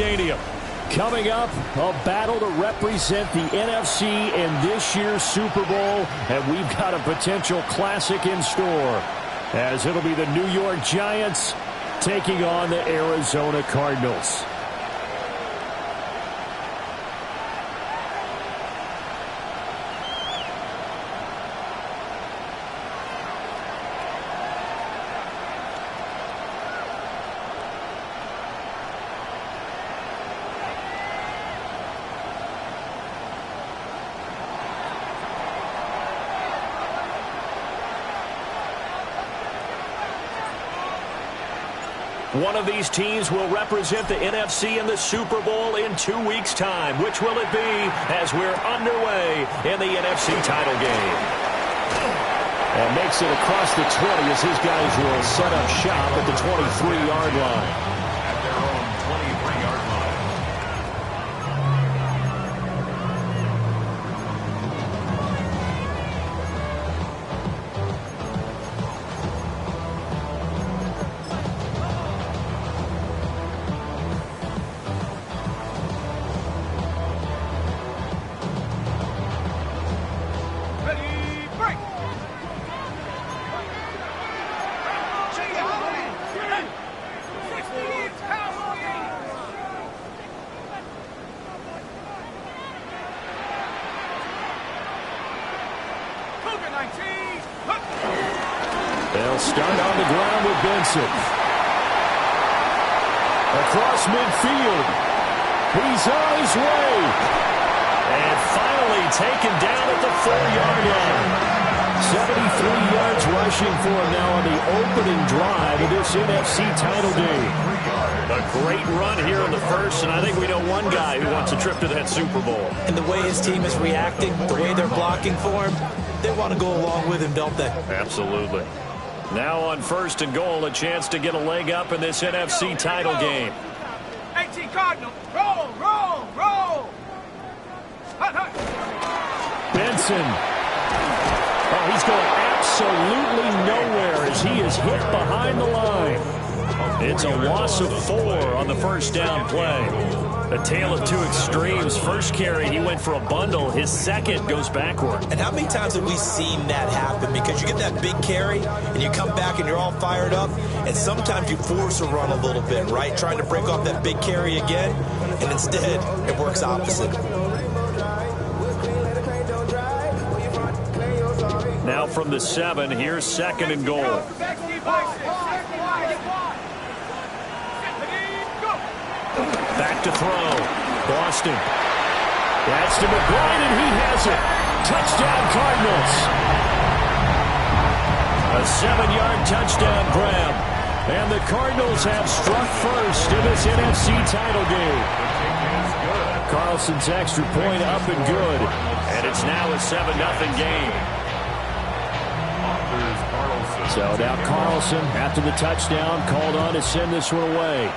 Stadium. Coming up, a battle to represent the NFC in this year's Super Bowl, and we've got a potential classic in store, as it'll be the New York Giants taking on the Arizona Cardinals. One of these teams will represent the NFC in the Super Bowl in 2 weeks' time. Which will it be as we're underway in the NFC title game? And makes it across the 20 as his guys will set up shop at the 23-yard line. At their own 23-yard line. They'll start on the ground with Benson. Across midfield. He's on his way. And finally taken down at the 4-yard line. 73 yards rushing for him now on the opening drive of this NFC title game. A great run here in the first, and I think we know one guy who wants a trip to that Super Bowl. And the way his team is reacting, the way they're blocking for him, they want to go along with him, don't they? Absolutely. Now on 1st and goal, a chance to get a leg up in this NFC title game. 18 Cardinals, roll, roll, roll. Benson. Oh, he's going absolutely nowhere as he is hit behind the line. It's a loss of 4 on the first down play. A tale of two extremes. First carry, he went for a bundle. His second goes backward. And how many times have we seen that happen? Because you get that big carry, and you come back and you're all fired up, and sometimes you force a run a little bit, right? Trying to break off that big carry again, and instead it works opposite. Now from the 7, here's 2nd and goal. Back to throw. Boston. That's to McBride, and he has it. Touchdown, Cardinals. A 7-yard touchdown grab. And the Cardinals have struck first in this NFC title game. Carlson's extra point up and good. And it's now a 7-0 game. So now Carlson, after the touchdown, called on to send this one away.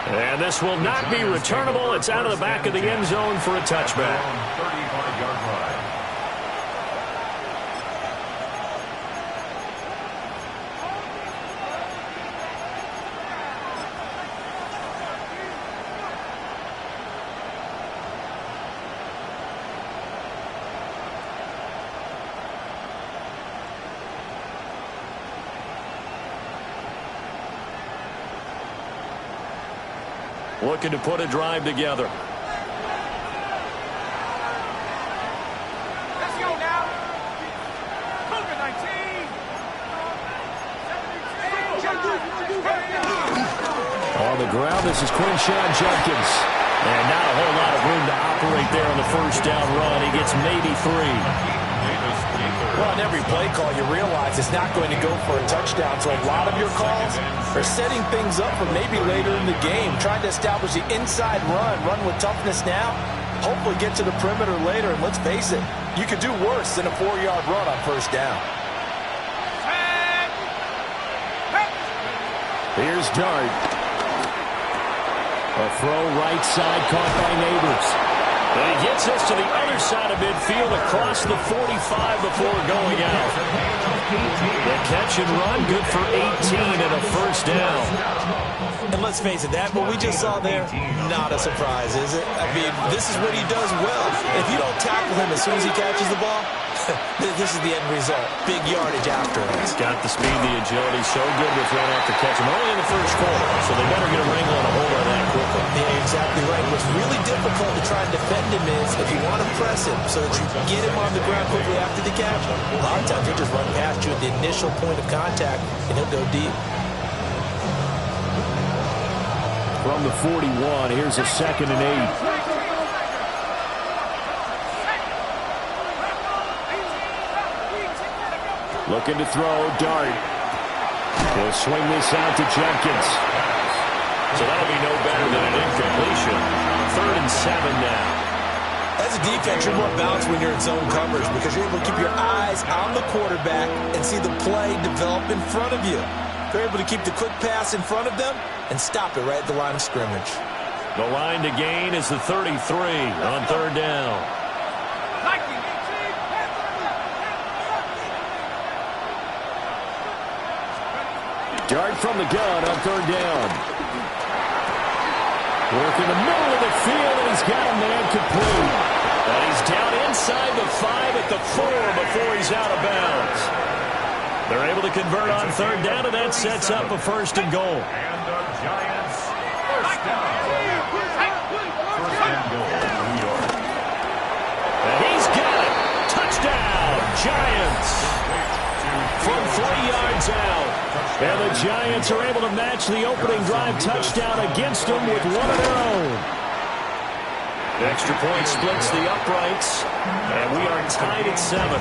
And this will not be returnable. It's out of the back of the end zone for a touchback. 35-yard line. Looking to put a drive together. Let's go now. Cougar 19. On the ground, this is Quinshawn Judkins. And not a whole lot of room to operate there on the first down run. He gets maybe 3. Well, on every play call, you realize it's not going to go for a touchdown. So a lot of your calls are setting things up for maybe later in the game, trying to establish the inside run with toughness now, hopefully get to the perimeter later. And let's face it, you could do worse than a 4-yard run on first down. Here's Dart. A throw right side caught by Neighbors. And he gets us to the other side of midfield across the 45 before going out. The catch and run, good for 18 and a first down. And let's face it, that what we just saw there, not a surprise, is it? I mean, this is what he does well. If you don't tackle him as soon as he catches the ball, this is the end result. Big yardage after it. He's got the speed, the agility, so good with run after catch. And only in the first quarter, so they better get a wrangle and a hold on that quickly. Yeah, exactly right. What's really difficult to try and defend him is if you want to press him so that you can get him on the ground quickly after the catch, a lot of times he'll just run past you at the initial point of contact, and he'll go deep. From the 41, here's a 2nd and 8. Looking to throw, Dart. He'll swing this out to Jenkins. So that'll be no better than an incompletion. 3rd and 7 now. As a defense, you're more balanced when you're in zone coverage because you're able to keep your eyes on the quarterback and see the play develop in front of you. They're able to keep the quick pass in front of them and stop it right at the line of scrimmage. The line to gain is the 33 on 3rd down. Dart from the gun on 3rd down. Work in the middle of the field, and he's got a man complete. And he's down inside the 5 at the 4 before he's out of bounds. They're able to convert on 3rd down, and that sets up a 1st and goal. And the Giants first down. First and goal, New York. And he's got it. Touchdown, Giants. From 3 yards out. And the Giants are able to match the opening drive touchdown against them with one of their own. The extra point splits the uprights, and we are tied at 7.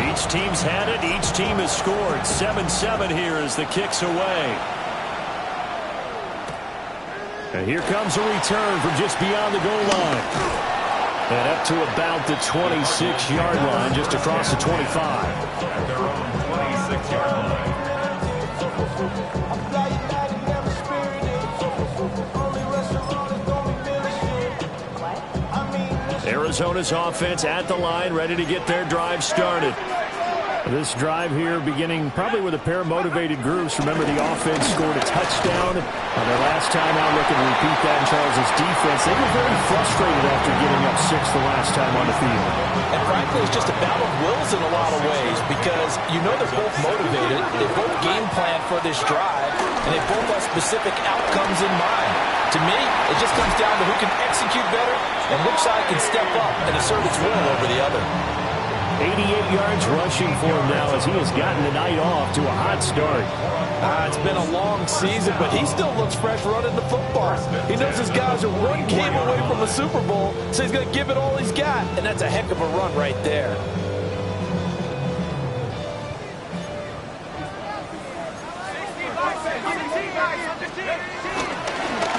Each team's had it. Each team has scored. 7-7 here as the kick's away. And here comes a return from just beyond the goal line. And up to about the 26-yard line, just across the 25. At their own 26-yard line. Arizona's offense at the line, ready to get their drive started. This drive here beginning probably with a pair of motivated groups. Remember, the offense scored a touchdown on their last time out. Looking to repeat that in Charles's defense. They were very frustrated after getting up 6 the last time on the field. And frankly, it's just a battle of wills in a lot of ways because you know they're both motivated. They both game plan for this drive, and they both have specific outcomes in mind. To me, it just comes down to who can execute better and which side can step up and assert its will over the other. 88 yards rushing for him now as he has gotten the night off to a hot start. It's been a long season, but he still looks fresh running the football. He knows his guys are one game away from a Super Bowl, so he's going to give it all he's got, and that's a heck of a run right there.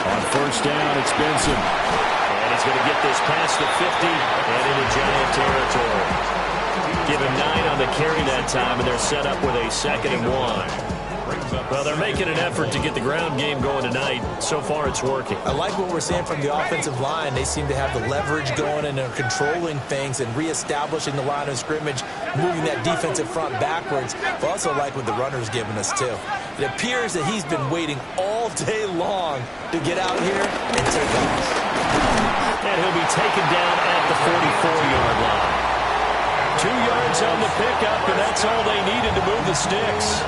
On 1st down, it's Benson. And he's going to get this past the 50 and into Giant territory. Give him 9 on the carry that time, and they're set up with a 2nd and 1. Well, they're making an effort to get the ground game going tonight. So far, it's working. I like what we're seeing from the offensive line. They seem to have the leverage going, and they're controlling things and reestablishing the line of scrimmage, moving that defensive front backwards. But also like what the runner's giving us, too. It appears that he's been waiting all day long to get out here and take off. And he'll be taken down at the 44-yard line. 2 yards on the pickup, and that's all they needed to move the sticks.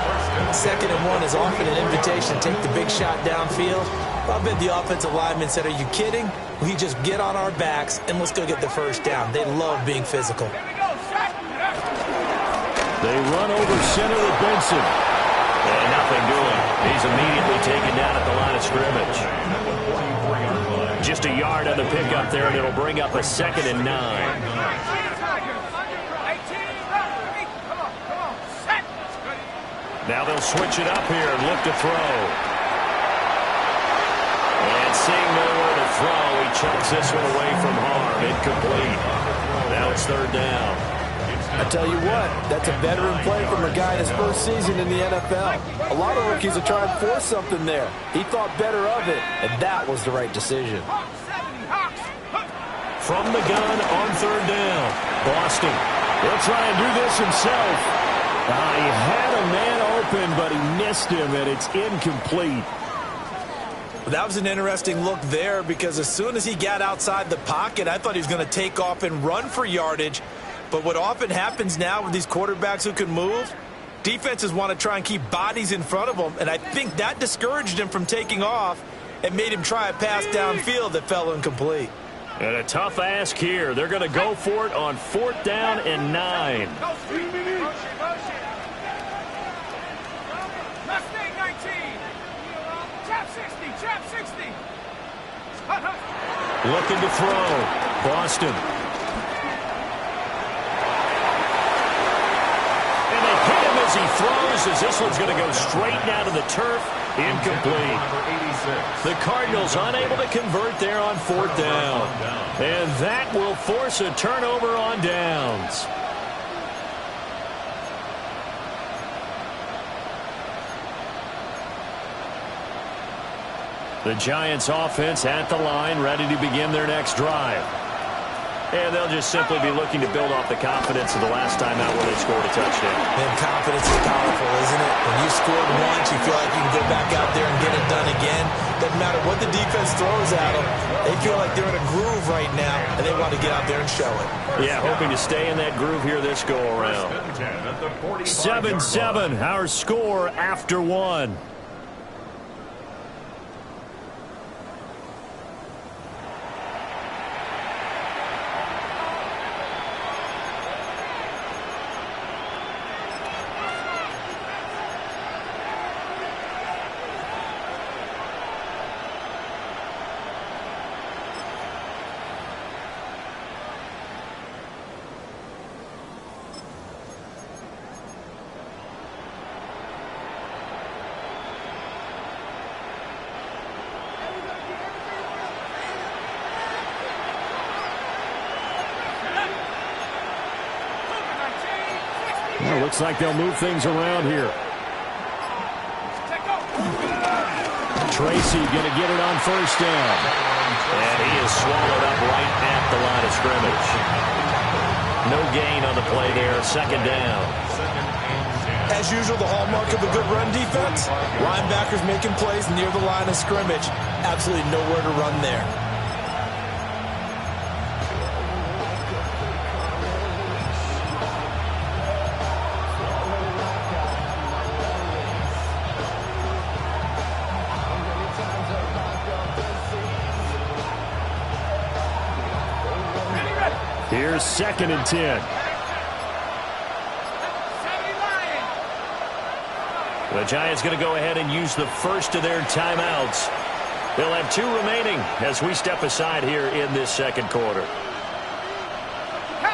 2nd and 1 is often an invitation to take the big shot downfield. I bet the offensive lineman said, "Are you kidding? We just get on our backs and let's go get the first down." They love being physical. They run over center with Benson. And nothing doing. He's immediately taken down at the line of scrimmage. Just a yard on the pickup there, and it'll bring up a 2nd and 9. Now they'll switch it up here and look to throw. And seeing nowhere to throw, he chucks this one away from harm. Incomplete. Now it's 3rd down. I tell you what, that's a veteran play from a guy in his first season in the NFL. A lot of rookies are trying to force something there. He thought better of it, and that was the right decision. from the gun on third down. Boston. He'll try and do this himself. He had a man open, but he missed him, and it's incomplete. That was an interesting look there because as soon as he got outside the pocket, I thought he was going to take off and run for yardage. But what often happens now with these quarterbacks who can move, defenses want to try and keep bodies in front of them, and I think that discouraged him from taking off and made him try a pass downfield that fell incomplete. And a tough ask here. They're going to go for it on 4th down and 9. Mustang 19. Trap 60. Trap 60. Looking to throw. Boston. And they hit him as he throws, as this one's going to go straight down to the turf. Incomplete. The Cardinals unable to convert there on 4th down. And that will force a turnover on downs. The Giants offense at the line, ready to begin their next drive. And they'll just simply be looking to build off the confidence of the last time out where they scored a touchdown. And confidence is powerful, isn't it? When you scored once, you feel like you can go back out there and get it done again. Doesn't matter what the defense throws at them. They feel like they're in a groove right now, and they want to get out there and show it. Yeah, hoping to stay in that groove here this go-around. 7-7, our score after 1. Well, looks like they'll move things around here. Tracy going to get it on 1st down. And he is swallowed up right at the line of scrimmage. No gain on the play there, 2nd down. As usual, the hallmark of a good run defense, linebackers making plays near the line of scrimmage. Absolutely nowhere to run there. Here's 2nd and 10. The Giants going to go ahead and use the first of their timeouts. They'll have 2 remaining as we step aside here in this 2nd quarter.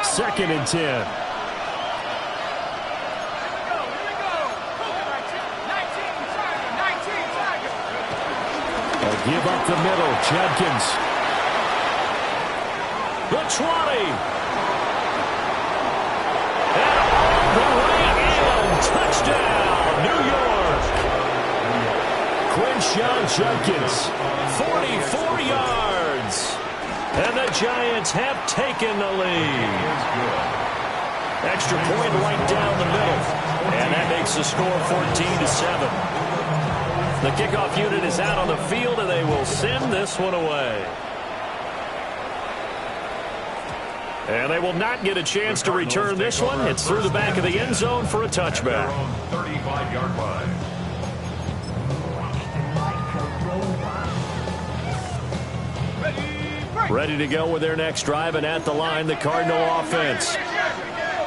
2nd and 10. They'll give up the middle. Judkins. The 20. And all the way in. Touchdown, New York. Quinshon Judkins. 44 yards. And the Giants have taken the lead. Extra point right down the middle. And that makes the score 14-7. The kickoff unit is out on the field, and they will send this one away. And they will not get a chance to return this one. It's through the back of the end zone for a touchback. 35-yard line. Ready to go with their next drive, and at the line, the Cardinal offense.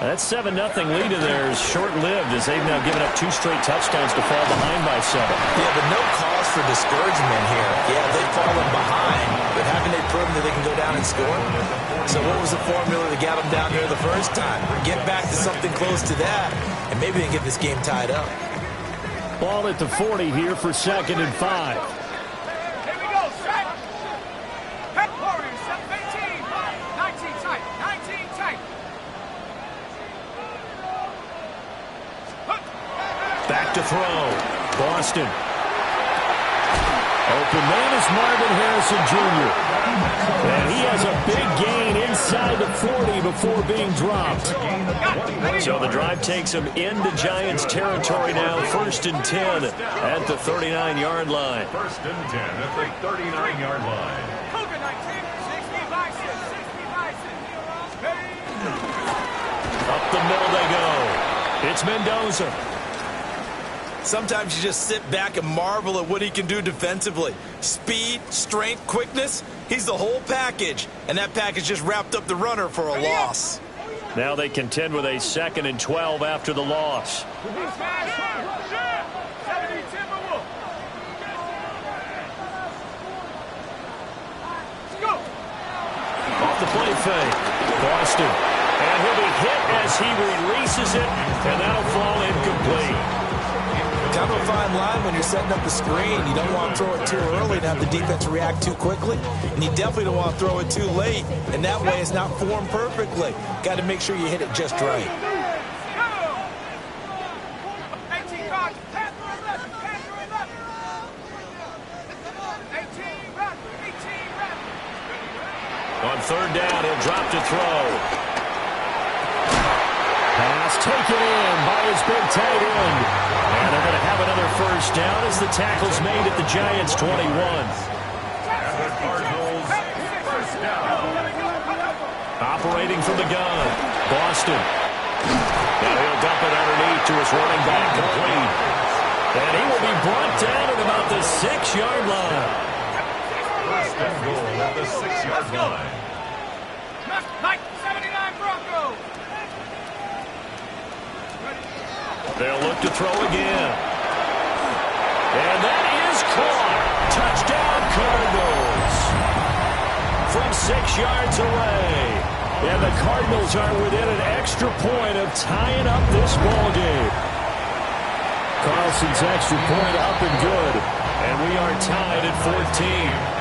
That 7-0 lead of theirs short-lived as they've now given up 2 straight touchdowns to fall behind by 7. Yeah, but no cause for discouragement here. Yeah, they've fallen behind, but haven't they proven that they can go down and score? So what was the formula that got them down there the first time? Get back to something close to that, and maybe they can get this game tied up. Ball at the 40 here for 2nd and 5. Here we go, set. Head Warriors, 18. 19 tight. 19 tight. Back to throw. Boston. Open man is Marvin Harrison Jr. And he has a big gain gain inside the 40 before being dropped. So the drive takes him into Giants territory now. 1st and 10 at the 39-yard line. 1st and 10 at the 39-yard line. Up the middle they go. It's Mendoza. Sometimes you just sit back and marvel at what he can do defensively. Speed, strength, quickness. He's the whole package. And that package just wrapped up the runner for a loss. Now they contend with a 2nd and 12 after the loss. Off the play fake. Boston. And he'll be hit as he releases it. And that'll fall incomplete. Kind of a fine line when you're setting up the screen. You don't want to throw it too early and have the defense react too quickly. And you definitely don't want to throw it too late. And that way it's not formed perfectly. Got to make sure you hit it just right. On 3rd down, he'll drop to throw. Pass taken in by his big tight end. And they're going to have another 1st down as the tackle's made at the Giants' 21. And the Cardinals, 1st down. Operating from the gun. Boston. Now he'll dump it underneath to his running back, complete. And he will be brought down at about the 6-yard line. 1st and goal at the 6-yard line. Mike, 79 Broncos. They'll look to throw again. And that is caught. Touchdown, Cardinals. From 6 yards away. And the Cardinals are within an extra point of tying up this ball game. Carlson's extra point up and good. And we are tied at 14.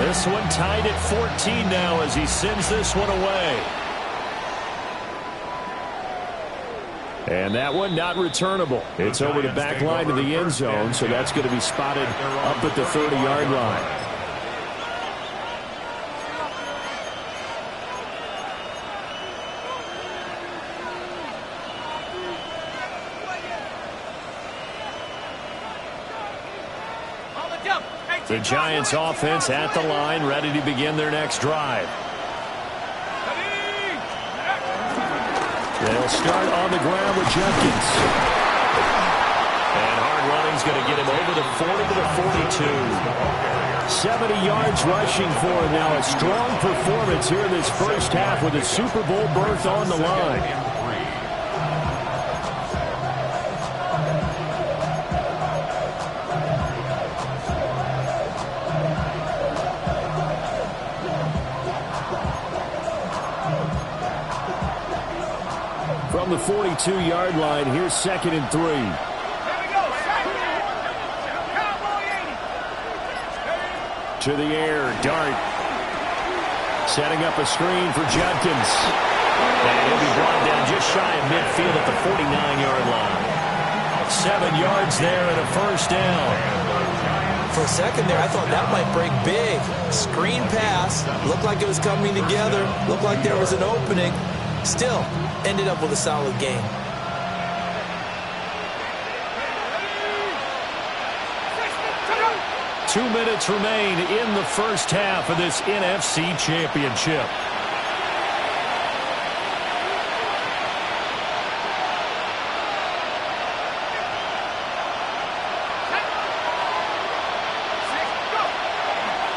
This one tied at 14 now as he sends this one away. And that one not returnable. It's over the back line of the end zone, so that's going to be spotted up at the 30-yard line. The Giants offense at the line, ready to begin their next drive. They'll start on the ground with Jenkins. And hard running's going to get him over the 40 to the 42. 70 yards rushing for him now. A strong performance here in this first half with a Super Bowl berth on the line. From the 42-yard line, here's 2nd and 3. To the air, Dart. Setting up a screen for Jenkins. And he'll be brought down just shy of midfield at the 49-yard line. 7 yards there and a 1st down. For a second there, I thought that might break big. Screen pass. Looked like it was coming together. Looked like there was an opening. Still, ended up with a solid game. Two minutes remain in the first half of this NFC Championship.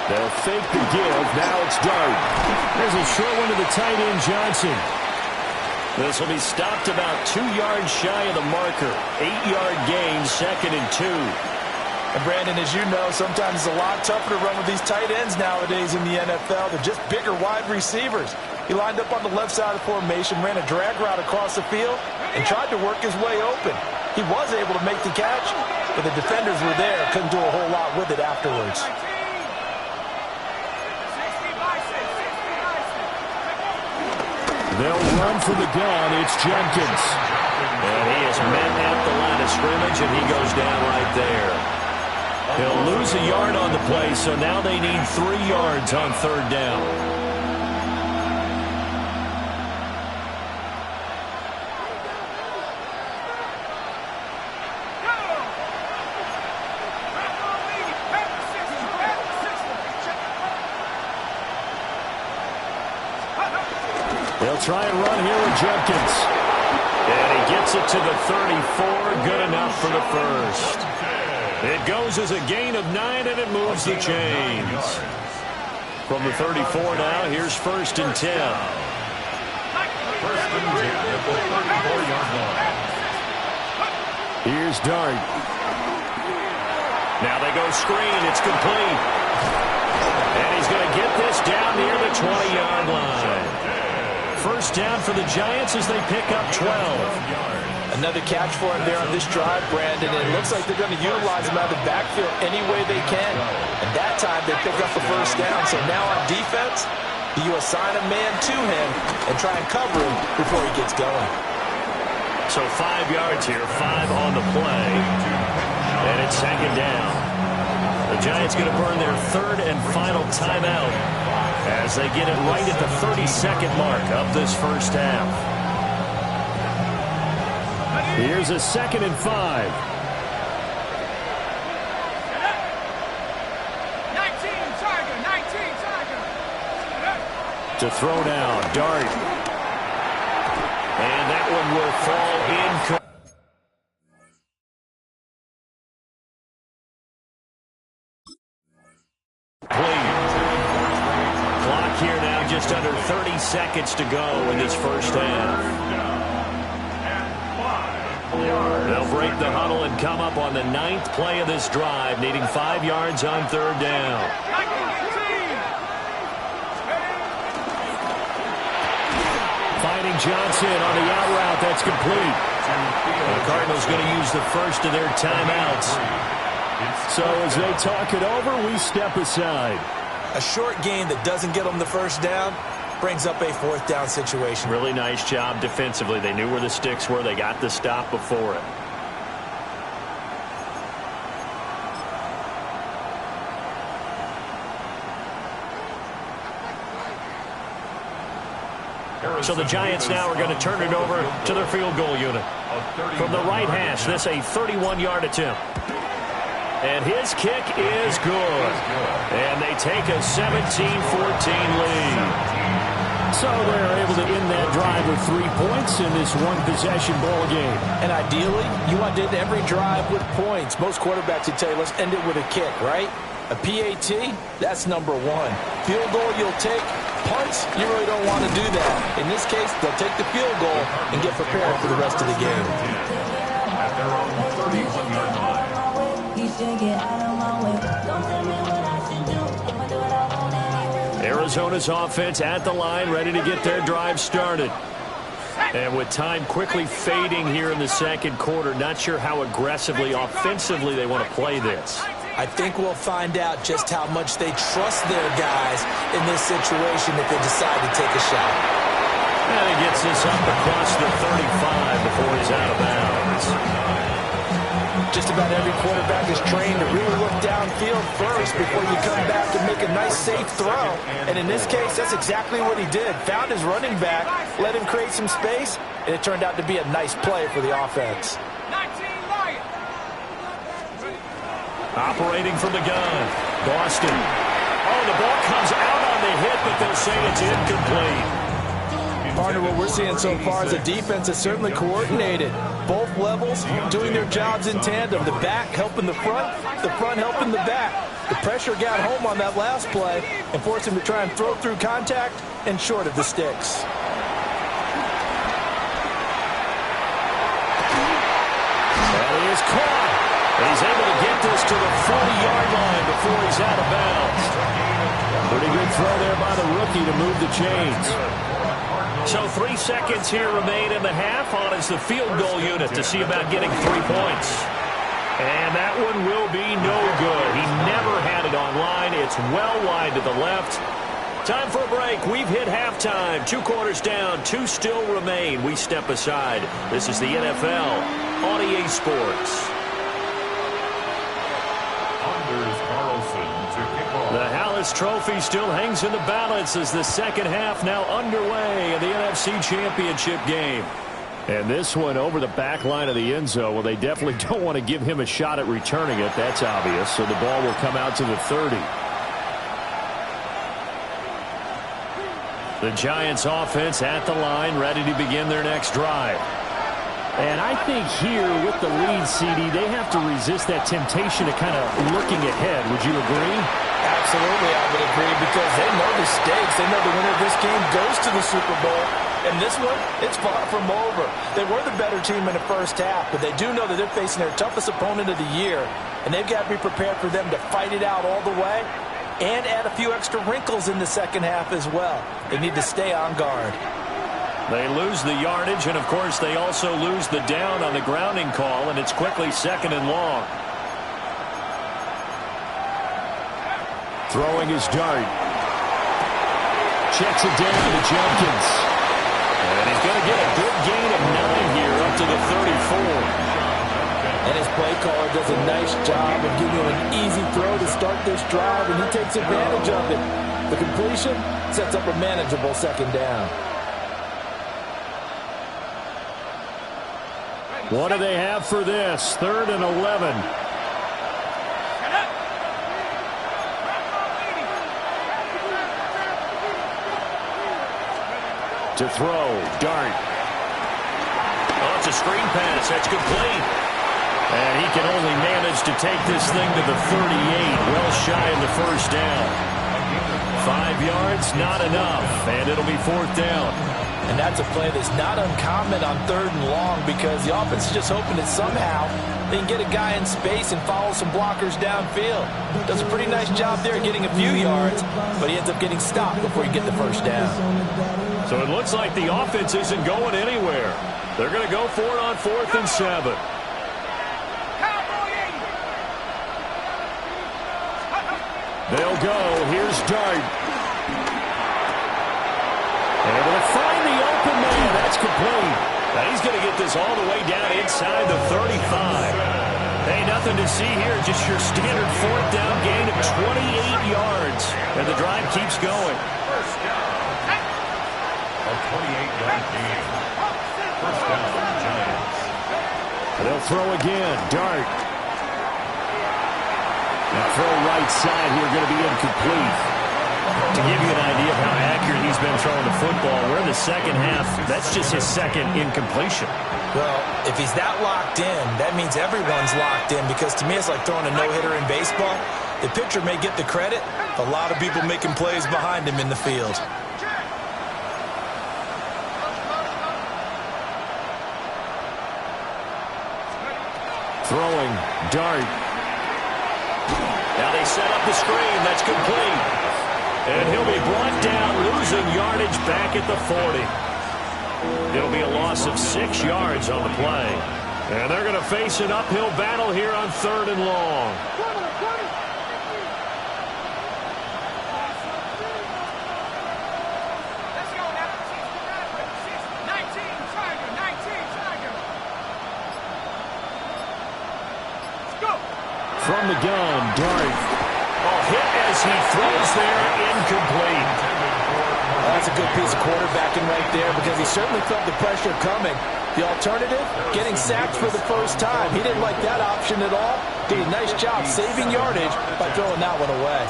They'll fake the give. Now it's Dart. There's a short one to the tight end, Johnson. This will be stopped about 2 yards shy of the marker. 8-yard gain, 2nd and 2. And Brandon, as you know, sometimes it's a lot tougher to run with these tight ends nowadays in the NFL. They're just bigger wide receivers. He lined up on the left side of the formation, ran a drag route across the field, and tried to work his way open. He was able to make the catch, but the defenders were there, couldn't do a whole lot with it afterwards. They'll run from the gun. It's Jenkins. And he is met at the line of scrimmage, and he goes down right there. He'll lose a yard on the play, so now they need 3 yards on 3rd down. They'll try and run here with Jenkins. And he gets it to the 34. Good enough for the first. It goes as a gain of 9, and it moves the chains. From the 34 now, here's 1st and 10. 1st and 10 at the 34-yard line. Here's Dart. Now they go screen. It's complete. And he's going to get this down near the 20-yard line. 1st down for the Giants as they pick up 12. Another catch for him there on this drive, Brandon. And it looks like they're going to utilize him out of the backfield any way they can. And that time they pick up the 1st down. So now on defense, you assign a man to him and try and cover him before he gets going. So 5 yards here, 5 on the play. And it's 2nd down. The Giants going to burn their 3rd and final timeout as they get it right at the 32nd mark of this 1st half. Here's a 2nd and 5. 19 Tiger. To throw now, Dart. And that one will fall in. Clock here now, just under 30 seconds to go in this 1st half. They'll break the huddle and come up on the 9th play of this drive, needing 5 yards on 3rd down. Finding Johnson on the out route. That's complete. The Cardinals going to use the first of their timeouts. So as they talk it over, we step aside. A short gain that doesn't get them the 1st down brings up a 4th down situation. Really nice job defensively. They knew where the sticks were. They got the stop before it. So the Giants now are going to turn it over to their field goal unit. From the right hash, this a 31-yard attempt. And his kick is good. And they take a 17-14 lead. So they're able to end that drive with 3 points in this one-possession ball game. And ideally, you want to end every drive with points. Most quarterbacks would tell you, let's end it with a kick, right? A PAT, that's number 1. Field goal you'll take. Punts, you really don't want to do that. In this case, they'll take the field goal and get prepared for the rest of the game. At their own 31-yard line. Arizona's offense at the line, ready to get their drive started. And with time quickly fading here in the 2nd quarter, not sure how aggressively, offensively they want to play this. I think we'll find out just how much they trust their guys in this situation if they decide to take a shot. And he gets this up across the 35 before he's out of bounds. Just about every quarterback is trained to really look downfield first before you come back and make a nice, safe throw. And in this case, that's exactly what he did. Found his running back, let him create some space, and it turned out to be a nice play for the offense. Operating from the gun, Boston. Oh, the ball comes out on the hit, but they'll say it's incomplete. Partner, what we're seeing so far is a defense that's certainly coordinated. Both levels doing their jobs in tandem. The back helping the front helping the back. The pressure got home on that last play and forced him to try and throw through contact and short of the sticks. And he is caught. He's able to get this to the 40-yard line before he's out of bounds. Pretty good throw there by the rookie to move the chains. So 3 seconds here remain in the half. On is the field goal unit to see about getting 3 points. And that one will be no good. He never had it on line. It's well wide to the left. Time for a break. We've hit halftime. 2 quarters down. 2 still remain. We step aside. This is the NFL on EA Sports. this trophy still hangs in the balance as the second half now underway in the NFC Championship game. And this one over the back line of the end zone. Well, they definitely don't want to give him a shot at returning it. That's obvious. So the ball will come out to the 30. The Giants offense at the line, ready to begin their next drive. And I think here with the lead, CD, they have to resist that temptation of kind of looking ahead. Would you agree? Absolutely, I would agree, because they know the stakes. They know the winner of this game goes to the Super Bowl. And this one, it's far from over. They were the better team in the first half, but they do know that they're facing their toughest opponent of the year, and they've got to be prepared for them to fight it out all the way and add a few extra wrinkles in the second half as well. They need to stay on guard. They lose the yardage, and, of course, they also lose the down on the grounding call, and it's quickly 2nd and long. Throwing his dart. Checks it down to Jenkins. And he's going to get a good gain of 9 here up to the 34. And his play caller does a nice job of giving him an easy throw to start this drive, and he takes advantage of it. The completion sets up a manageable 2nd down. What do they have for this? 3rd and 11. To throw, dart. Oh, it's a screen pass. That's complete. And he can only manage to take this thing to the 38, well shy of the first down. 5 yards, not enough, and it'll be 4th down. And that's a play that's not uncommon on 3rd and long, because the offense is just hoping that somehow they can get a guy in space and follow some blockers downfield. Does a pretty nice job there getting a few yards, but he ends up getting stopped before he gets the first down. So it looks like the offense isn't going anywhere. They're going to go for it on 4th and 7. They'll go. Here's Dart. Able to find the open man. That's complete. Now he's going to get this all the way down inside the 35. Hey, nothing to see here. Just your standard 4th down gain of 28 yards. And the drive keeps going. First down. A 28-yard gain. First down, Giants. They'll throw again. Dart. And throw right side here going to be incomplete. To give you an idea of how accurate he's been throwing the football, we're in the second half. That's just his 2nd incompletion. Well, if he's that locked in, that means everyone's locked in, because to me it's like throwing a no-hitter in baseball. The pitcher may get the credit, but a lot of people making plays behind him in the field. Throwing, Dart. Now they set up the screen. That's complete. And he'll be brought down, losing yardage back at the 40. It'll be a loss of 6 yards on the play. And they're going to face an uphill battle here on 3rd and long. From the gun, Dart. Hit as he throws there, incomplete. That's a good piece of quarterbacking right there, because he certainly felt the pressure coming. The alternative, getting sacked for the first time. He didn't like that option at all. Did a nice job saving yardage by throwing that one away.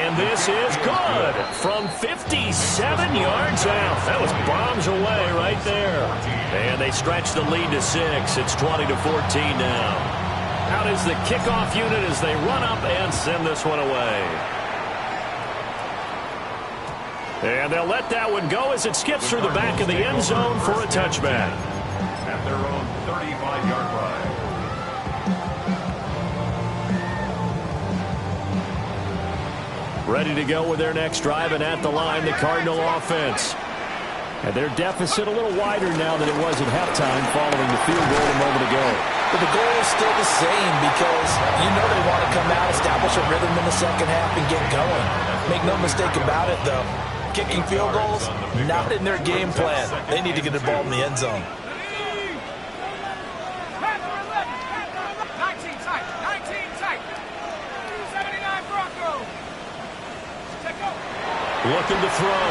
And this is good from 57 yards out. That was bombs away right there. And they stretch the lead to 6. It's 20-14 now. Out is the kickoff unit as they run up and send this one away. And they'll let that one go as it skips through the back of the end zone for a touchback. At their own 35-yard line. Ready to go with their next drive, and at the line, the Cardinal offense. And their deficit a little wider now than it was at halftime following the field goal a moment ago. But the goal is still the same, because you know they want to come out, establish a rhythm in the second half, and get going. Make no mistake about it, though. Kicking field goals, not in their game plan. They need to get the ball in the end zone. Looking to throw.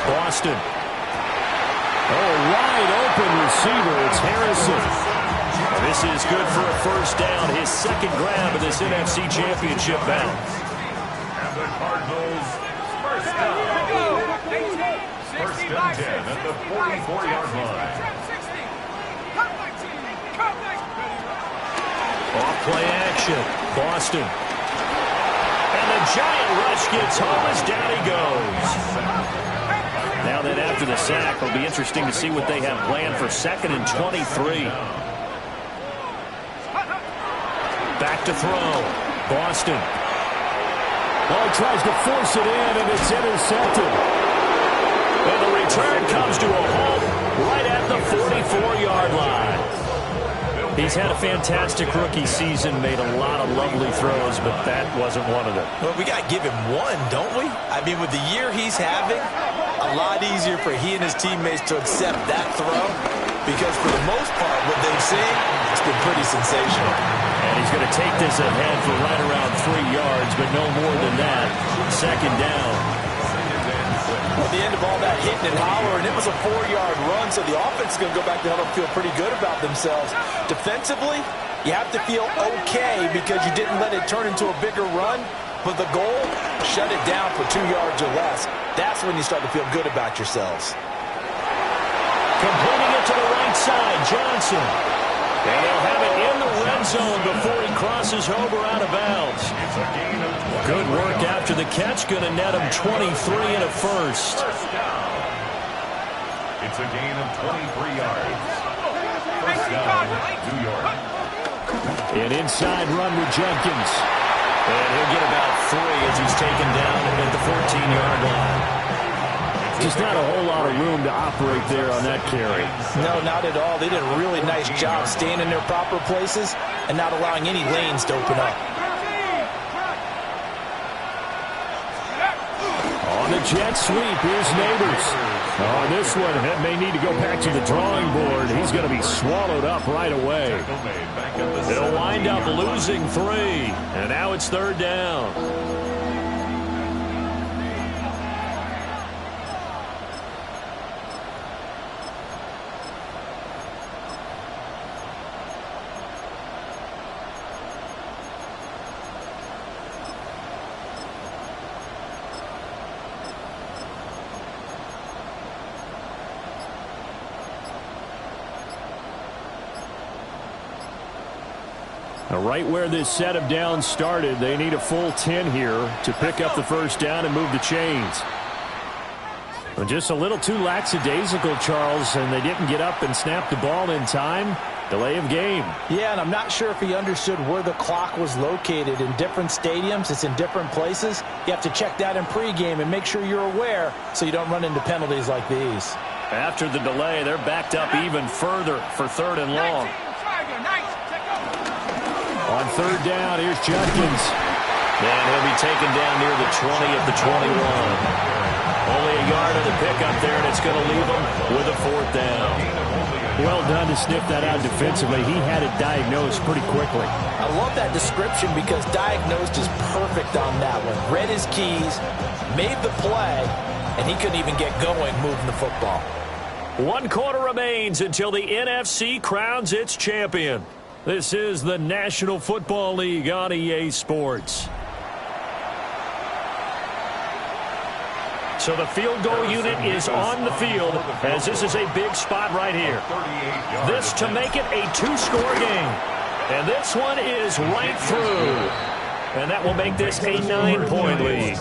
Boston. Oh, wide open receiver. It's Harrison. This is good for a first down. His second grab of this NFC Championship bout. And the Cardinals first down. First and 10 at the 44-yard line. Off play action. Boston. And the giant rush gets home as down he goes. Now then, after the sack, it'll be interesting to see what they have planned for 2nd and 23. Back to throw. Boston. Oh, he tries to force it in, and it's intercepted. And the return comes to a halt right at the 44-yard line. He's had a fantastic rookie season, made a lot of lovely throws, but that wasn't one of them. Well, we got to give him one, don't we? I mean, with the year he's having, a lot easier for he and his teammates to accept that throw because for the most part, what they've seen, it's been pretty sensational. And he's going to take this ahead for right around 3 yards, but no more than that. Second down. At the end of all that hitting and hollering, it was a 4-yard run, so the offense is going to go back to huddle and feel pretty good about themselves. Defensively, you have to feel okay because you didn't let it turn into a bigger run, but the goal, shut it down for 2 yards or less. That's when you start to feel good about yourselves. Completing it to the right side, Johnson. And they'll have it in the red zone before he crosses over out of bounds. Good work after the catch. Going to net him 23 and a first. It's a gain of 23 yards. First down, New York. An inside run with Jenkins. And he'll get about 3 as he's taken down at the 14-yard line. Just not a whole lot of room to operate there on that carry. No, not at all. They did a really nice job staying in their proper places and not allowing any lanes to open up. On the jet sweep, here's Neighbors. On this one, it may need to go back to the drawing board. He's going to be swallowed up right away. They'll wind up losing 3. And now it's third down. Right where this set of downs started, they need a full 10 here to pick up the first down and move the chains. Well, just a little too lackadaisical, Charles, and they didn't get up and snap the ball in time. Delay of game. Yeah, and I'm not sure if he understood where the clock was located. In different stadiums, it's in different places. You have to check that in pregame and make sure you're aware so you don't run into penalties like these. After the delay, they're backed up even further for 3rd and long. On 3rd down, here's Jenkins. And he'll be taken down near the 20 at the 21. Only a yard of the pickup there, and it's going to leave him with a 4th down. Well done to sniff that out defensively. He had it diagnosed pretty quickly. I love that description because diagnosed is perfect on that one. Read his keys, made the play, and he couldn't even get going moving the football. 1 quarter remains until the NFC crowns its champion. This is the National Football League on EA Sports. So the field goal unit is on the field as this is a big spot right here. This to make it a 2-score game. And this one is right through. And that will make this a 9-point lead.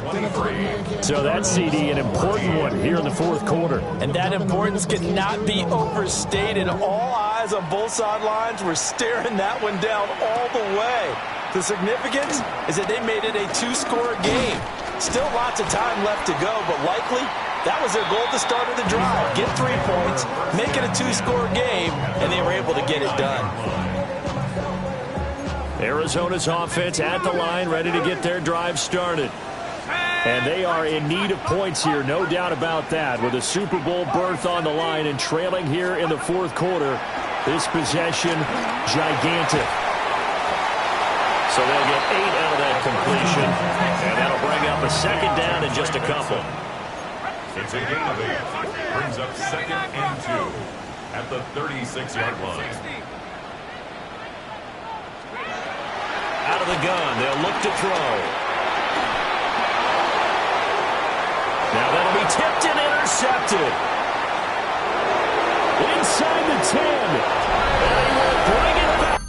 So that's, CD, an important one here in the 4th quarter. And that importance cannot be overstated. All eyes on both sidelines were staring that one down all the way. The significance is that they made it a 2-score game. Still lots of time left to go, but likely that was their goal at the start of the drive. Get 3 points, make it a 2-score game, and they were able to get it done. Arizona's offense at the line, ready to get their drive started. And they are in need of points here, no doubt about that. With a Super Bowl berth on the line and trailing here in the 4th quarter, this possession, gigantic. So they'll get 8 out of that completion, and that'll bring up a 2nd down in just a couple. It's a gain of 8. Brings up 2nd and 2 at the 36-yard line. Out of the gun, they'll look to throw. Now that'll be tipped and intercepted. Inside the 10. And they will bring it back.